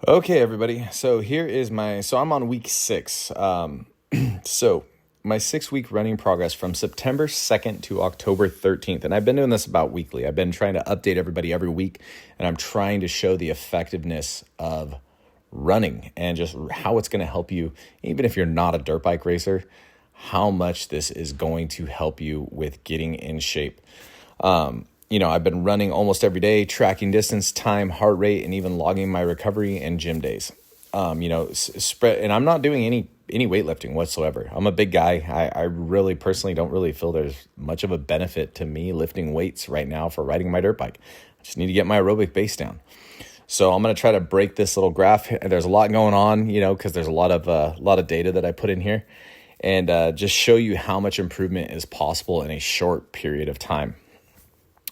Okay, everybody. So I'm on week 6. So my 6 week running progress from September 2nd to October 13th. And I've been doing this about weekly. I've been trying to update everybody every week, and I'm trying to show the effectiveness of running and just how it's going to help you, even if you're not a dirt bike racer, how much this is going to help you with getting in shape. I've been running almost every day, tracking distance, time, heart rate, and even logging my recovery and gym days. Spread, and I'm not doing any weightlifting whatsoever. I'm a big guy. I really personally don't really feel there's much of a benefit to me lifting weights right now for riding my dirt bike. I just need to get my aerobic base down. So I'm going to try to break this little graph. There's a lot going on, because there's a lot of data that I put in here, and just show you how much improvement is possible in a short period of time.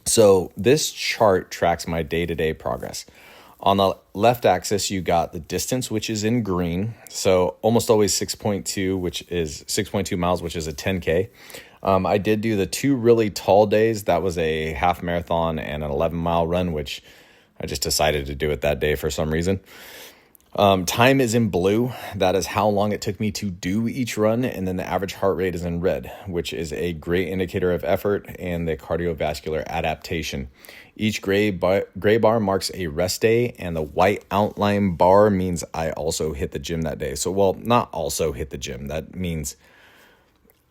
So this chart tracks my day-to-day progress. On the left axis, you got the distance, which is in green. So almost always 6.2 miles, which is a 10K. I did do the 2 really tall days. That was a half marathon and an 11-mile run, which I just decided to do it that day for some reason. Time is in blue. That is how long it took me to do each run. And then the average heart rate is in red, which is a great indicator of effort and the cardiovascular adaptation. Each gray bar marks a rest day, and the white outline bar means I also hit the gym that day. So, well, not also hit the gym. That means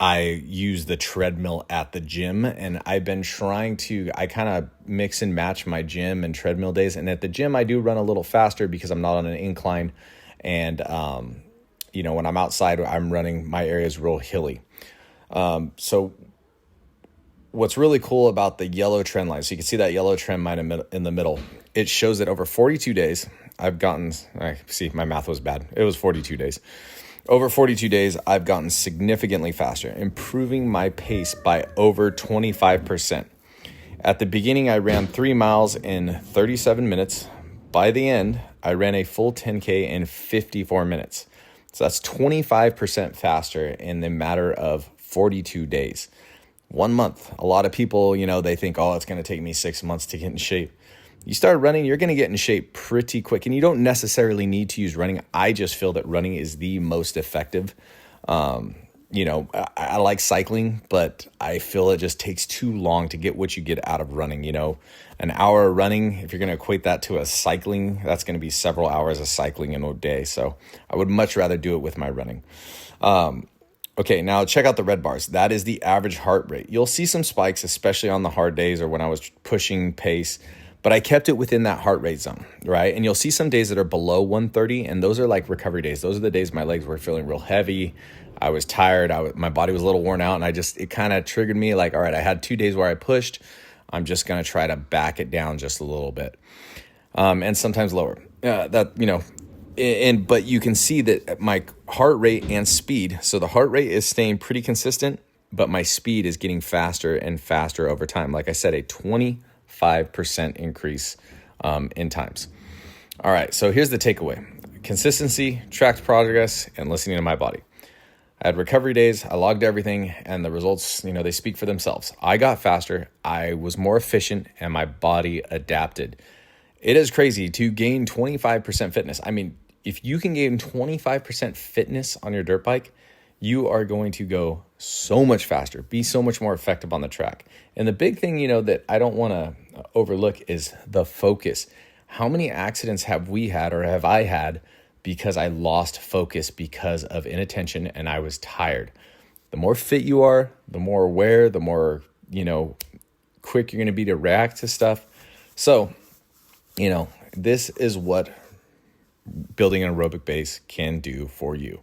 I use the treadmill at the gym, and I've been I kind of mix and match my gym and treadmill days. And at the gym, I do run a little faster because I'm not on an incline. And, when I'm outside, I'm running, my area is real hilly. So what's really cool about the yellow trend line, so you can see that yellow trend line in the middle, it shows that over 42 days, my math was bad. It was 42 days. Over 42 days, I've gotten significantly faster, improving my pace by over 25%. At the beginning, I ran 3 miles in 37 minutes. By the end, I ran a full 10K in 54 minutes. So that's 25% faster in the matter of 42 days. 1 month. A lot of people, they think, it's going to take me 6 months to get in shape. You start running, you're going to get in shape pretty quick, and you don't necessarily need to use running. I just feel that running is the most effective. I like cycling, but I feel it just takes too long to get what you get out of running. An hour of running, if you're going to equate that to a cycling, that's going to be several hours of cycling in a day. So I would much rather do it with my running. Okay, now check out the red bars. That is the average heart rate. You'll see some spikes, especially on the hard days or when I was pushing pace, but I kept it within that heart rate zone, right? And you'll see some days that are below 130, and those are like recovery days. Those are the days my legs were feeling real heavy. I was tired. My body was a little worn out, and it kind of triggered me like, all right, I had 2 days where I pushed. I'm just going to try to back it down just a little bit, and sometimes lower. But you can see that my heart rate and speed, so the heart rate is staying pretty consistent, but my speed is getting faster and faster over time. Like I said, a 25% increase in times. All right, so here's the takeaway. Consistency, tracked progress, and listening to my body. I had recovery days, I logged everything, and the results, they speak for themselves. I got faster, I was more efficient, and my body adapted. It is crazy to gain 25% fitness. I mean, if you can gain 25% fitness on your dirt bike, you are going to go so much faster, be so much more effective on the track. And the big thing, that I don't want to overlook is the focus. How many accidents have we had, or have I had, because I lost focus because of inattention and I was tired? The more fit you are, the more aware, the more, quick you're going to be to react to stuff. So, this is what building an aerobic base can do for you.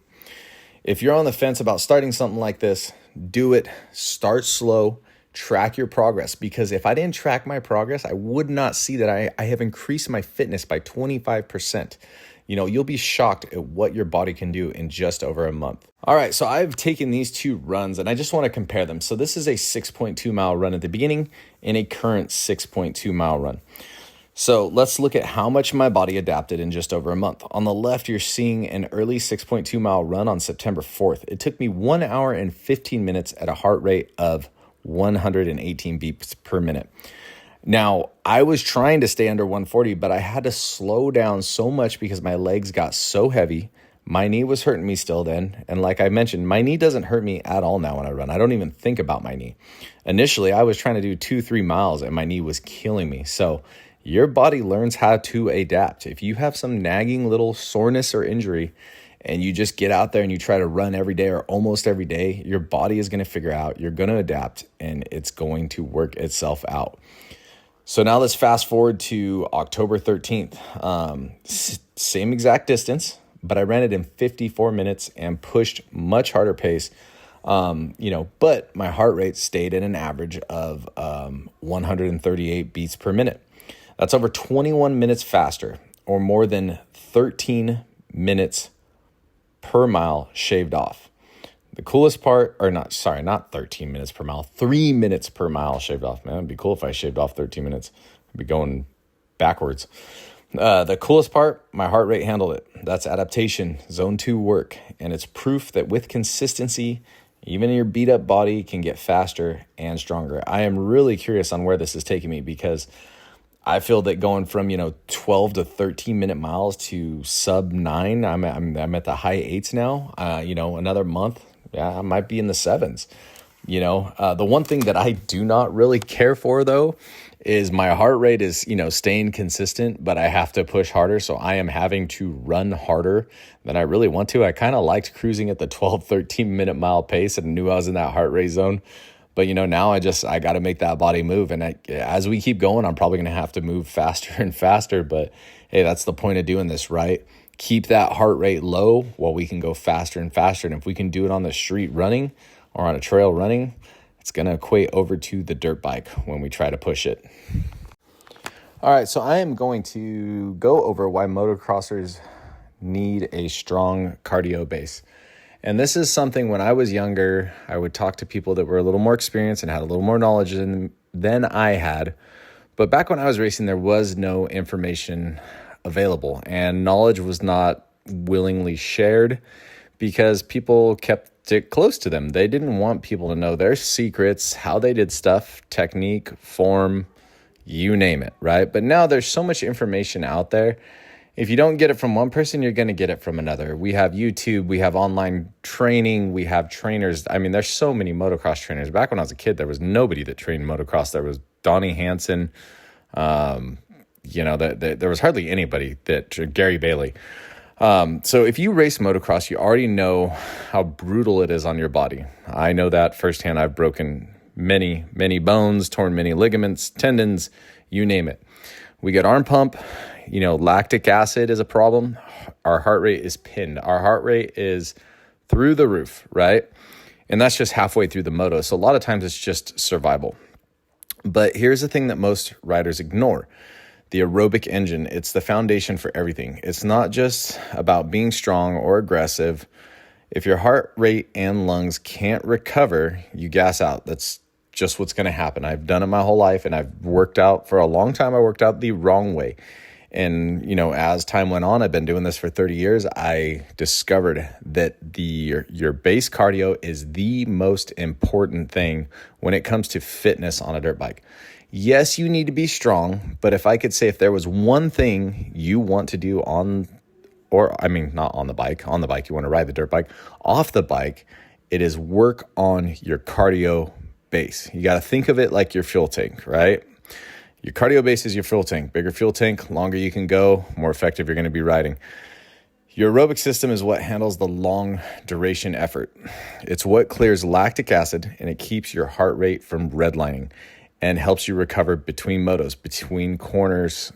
If you're on the fence about starting something like this, do it. Start slow. Track your progress, because if I didn't track my progress, I would not see that I have increased my fitness by 25%. You'll be shocked at what your body can do in just over a month. All right, so I've taken these 2 runs and I just want to compare them. So this is a 6.2 mile run at the beginning and a current 6.2 mile run. So let's look at how much my body adapted in just over a month. On the left, you're seeing an early 6.2 mile run on September 4th. It took me 1 hour and 15 minutes at a heart rate of 118 beats per minute. Now, I was trying to stay under 140, but I had to slow down so much because my legs got so heavy. My knee was hurting me still then. And like I mentioned, my knee doesn't hurt me at all now when I run. I don't even think about my knee. Initially, I was trying to do 2-3 miles and my knee was killing me. So your body learns how to adapt. If you have some nagging little soreness or injury and you just get out there and you try to run every day or almost every day, your body is going to figure out, you're going to adapt, and it's going to work itself out. So now let's fast forward to October 13th. Same exact distance, but I ran it in 54 minutes and pushed much harder pace. But my heart rate stayed at an average of 138 beats per minute. That's over 21 minutes faster, or more than 13 minutes per mile shaved off. The coolest part, not 13 minutes per mile, 3 minutes per mile shaved off. Man, it'd be cool if I shaved off 13 minutes. I'd be going backwards. The coolest part, my heart rate handled it. That's adaptation, zone 2 work. And it's proof that with consistency, even your beat up body can get faster and stronger. I am really curious on where this is taking me, because I feel that going from 12 to 13 minute miles to sub 9, I'm at the high 8s now. Another month, I might be in the 7s. The one thing that I do not really care for though is my heart rate is staying consistent, but I have to push harder. So I am having to run harder than I really want to. I kind of liked cruising at the 12, 13 minute mile pace and knew I was in that heart rate zone. But now I got to make that body move. And as we keep going, I'm probably going to have to move faster and faster. But hey, that's the point of doing this, right? Keep that heart rate low while we can go faster and faster. And if we can do it on the street running or on a trail running, it's going to equate over to the dirt bike when we try to push it. All right, so I am going to go over why motocrossers need a strong cardio base. And this is something when I was younger, I would talk to people that were a little more experienced and had a little more knowledge than I had. But back when I was racing, there was no information available, and knowledge was not willingly shared because people kept it close to them. They didn't want people to know their secrets, how they did stuff, technique, form, you name it, right? But now there's so much information out there. If you don't get it from one person, you're going to get it from another. We have YouTube, we have online training, we have trainers. I mean, there's so many motocross trainers. Back when I was a kid, there was nobody that trained motocross. There was Donnie Hansen. There was hardly anybody Gary Bailey. So if you race motocross, you already know how brutal it is on your body. I know that firsthand. I've broken many, many bones, torn many ligaments, tendons, you name it. We get arm pump. Lactic acid is a problem. Our heart rate is pinned. Our heart rate is through the roof, right? And that's just halfway through the moto. So a lot of times it's just survival. But here's the thing that most riders ignore. The aerobic engine, it's the foundation for everything. It's not just about being strong or aggressive. If your heart rate and lungs can't recover, you gas out. That's just what's going to happen. I've done it my whole life, and I've worked out for a long time. I worked out the wrong way. And, as time went on, I've been doing this for 30 years. I discovered that your base cardio is the most important thing when it comes to fitness on a dirt bike. Yes, you need to be strong, but if I could say if there was one thing you want to do not on the bike, you want to ride the dirt bike, off the bike, it is work on your cardio base. You got to think of it like your fuel tank, right? Your cardio base is your fuel tank. Bigger fuel tank, longer you can go, more effective you're going to be riding. Your aerobic system is what handles the long duration effort. It's what clears lactic acid, and it keeps your heart rate from redlining and helps you recover between motos, between corners,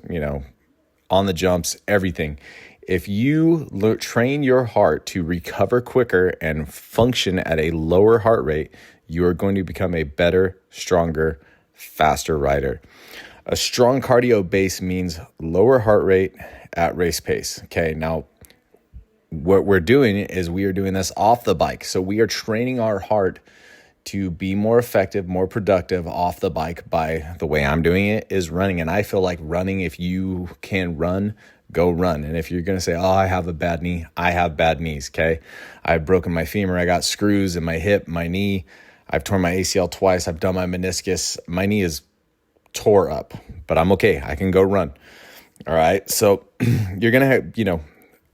on the jumps, everything. If you train your heart to recover quicker and function at a lower heart rate, you are going to become a better, stronger, faster rider. A strong cardio base means lower heart rate at race pace. Okay, now what we're doing is we are doing this off the bike. So we are training our heart to be more effective, more productive off the bike by the way I'm doing it is running. And I feel like running, if you can run, go run. And if you're going to say, I have a bad knee, I have bad knees, okay? I've broken my femur. I got screws in my hip, my knee. I've torn my ACL twice. I've done my meniscus. My knee is tore up, but I'm okay. I can go run. All right. So you're going to have,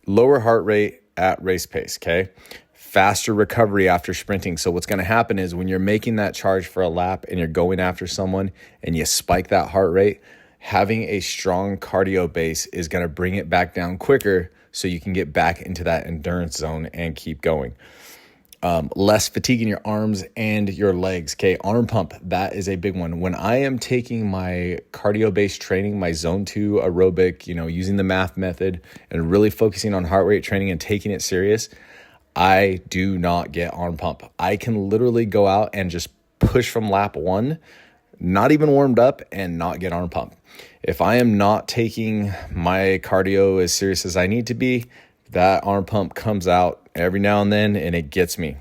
lower heart rate at race pace. Okay. Faster recovery after sprinting. So what's going to happen is when you're making that charge for a lap and you're going after someone and you spike that heart rate, having a strong cardio base is going to bring it back down quicker so you can get back into that endurance zone and keep going. Less fatigue in your arms and your legs. Okay, arm pump, that is a big one. When I am taking my cardio-based training, my zone 2 aerobic, using the math method and really focusing on heart rate training and taking it serious, I do not get arm pump. I can literally go out and just push from lap 1, not even warmed up, and not get arm pump. If I am not taking my cardio as serious as I need to be, that arm pump comes out every now and then, and it gets me.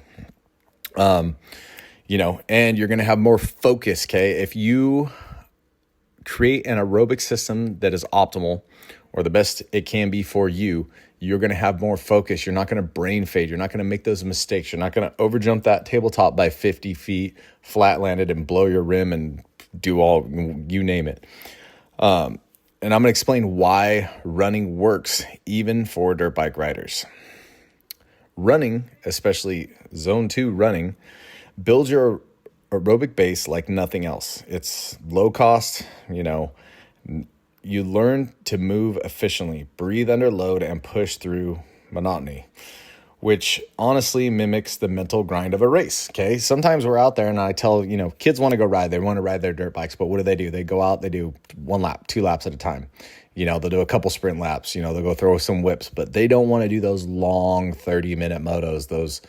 And you're going to have more focus, okay? If you create an aerobic system that is optimal or the best it can be for you, you're going to have more focus. You're not going to brain fade. You're not going to make those mistakes. You're not going to overjump that tabletop by 50 feet, flat landed, and blow your rim and do all, you name it. And I'm going to explain why running works even for dirt bike riders. Running, especially zone 2 running, builds your aerobic base like nothing else. It's low cost, you learn to move efficiently, breathe under load, and push through monotony, which honestly mimics the mental grind of a race, okay? Sometimes we're out there and I tell, kids want to go ride. They want to ride their dirt bikes, but what do? They go out, they do 1 lap, 2 laps at a time. They'll do a couple sprint laps, they'll go throw some whips, but they don't want to do those long 30-minute motos, those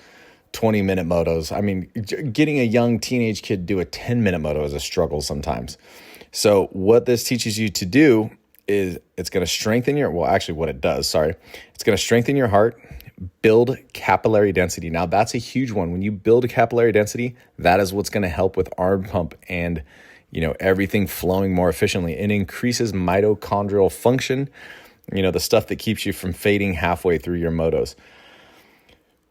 20-minute motos. I mean, getting a young teenage kid to do a 10-minute moto is a struggle sometimes. So what this teaches you to do is it's going to strengthen it's going to strengthen your heart, build capillary density. Now that's a huge one. When you build a capillary density, that is what's going to help with arm pump and everything flowing more efficiently. It increases mitochondrial function, the stuff that keeps you from fading halfway through your motos.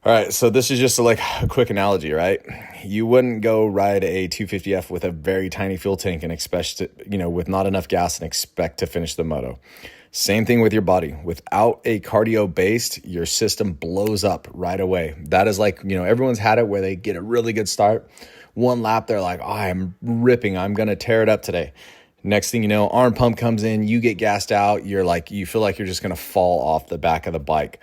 All right, so this is just a quick analogy, right? You wouldn't go ride a 250F with a very tiny fuel tank and expect to, with not enough gas and expect to finish the moto. Same thing with your body. Without a cardio based, your system blows up right away. That is everyone's had it where they get a really good start. 1 lap, they're like, I'm ripping. I'm going to tear it up today. Next thing you know, arm pump comes in, you get gassed out. You feel like you're just going to fall off the back of the bike.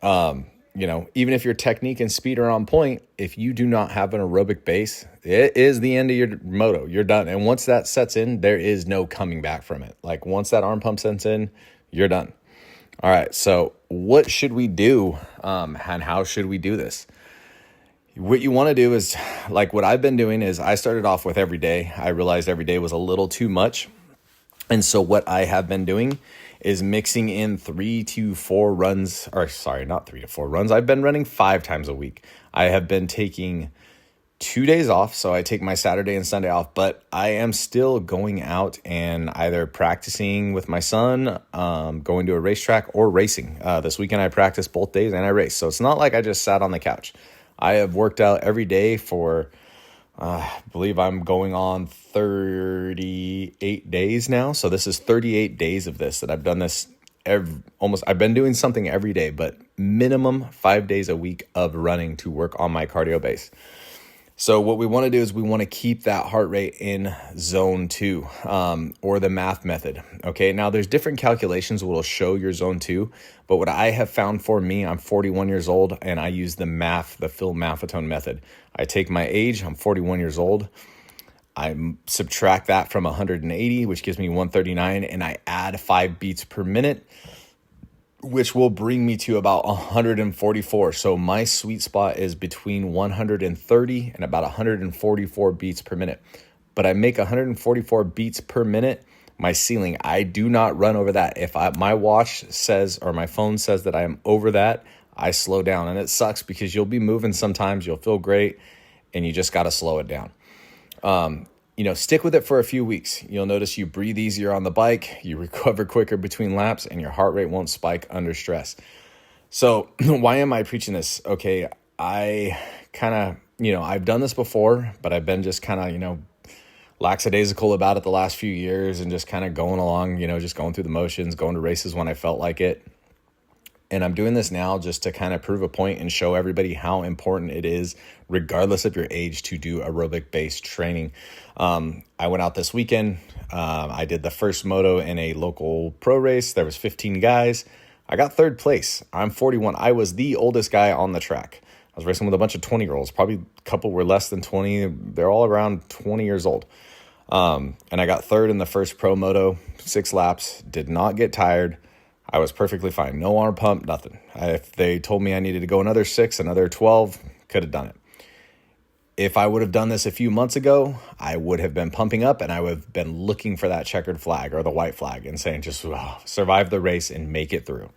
Even if your technique and speed are on point, if you do not have an aerobic base, it is the end of your moto. You're done. And once that sets in, there is no coming back from it. Once that arm pump sets in, you're done. All right. So what should we do? And how should we do this? What you want to do is what I've been doing is I started off with every day. I realized every day was a little too much. And so what I have been doing is mixing in 3 to 4 runs, not 3 to 4 runs. I've been running 5 times a week. I have been taking 2 days off. So I take my Saturday and Sunday off, but I am still going out and either practicing with my son, going to a racetrack or racing. This weekend I practiced both days and I raced. So it's not like I just sat on the couch. I have worked out every day for, I believe I'm going on 38 days now. So this is 38 days of this that I've done this I've been doing something every day, but minimum 5 days a week of running to work on my cardio base. So what we want to do is we want to keep that heart rate in zone 2, or the math method. Okay. Now there's different calculations that will show your zone 2, but what I have found for me, I'm 41 years old and I use the Phil Maffetone method. I take my age, I'm 41 years old. I subtract that from 180, which gives me 139, and I add 5 beats per minute, which will bring me to about 144. So my sweet spot is between 130 and about 144 beats per minute. But I make 144 beats per minute my ceiling. I do not run over that. If my watch says or my phone says that I am over that, I slow down. And it sucks because you'll be moving sometimes, you'll feel great, and you just got to slow it down. Stick with it for a few weeks. You'll notice you breathe easier on the bike, you recover quicker between laps, and your heart rate won't spike under stress. So why am I preaching this? Okay, I kind of, I've done this before, but I've been just kind of, lackadaisical about it the last few years and just kind of going along, just going through the motions, going to races when I felt like it. And I'm doing this now just to kind of prove a point and show everybody how important it is, regardless of your age, to do aerobic-based training. I went out this weekend. I did the first moto in a local pro race. There was 15 guys. I got third place. I'm 41. I was the oldest guy on the track. I was racing with a bunch of 20-year-olds. Probably a couple were less than 20. They're all around 20 years old. And I got third in the first pro moto, 6 laps, did not get tired. I was perfectly fine. No arm pump, nothing. If they told me I needed to go another 6, another 12, could have done it. If I would have done this a few months ago, I would have been pumping up and I would have been looking for that checkered flag or the white flag and saying just survive the race and make it through.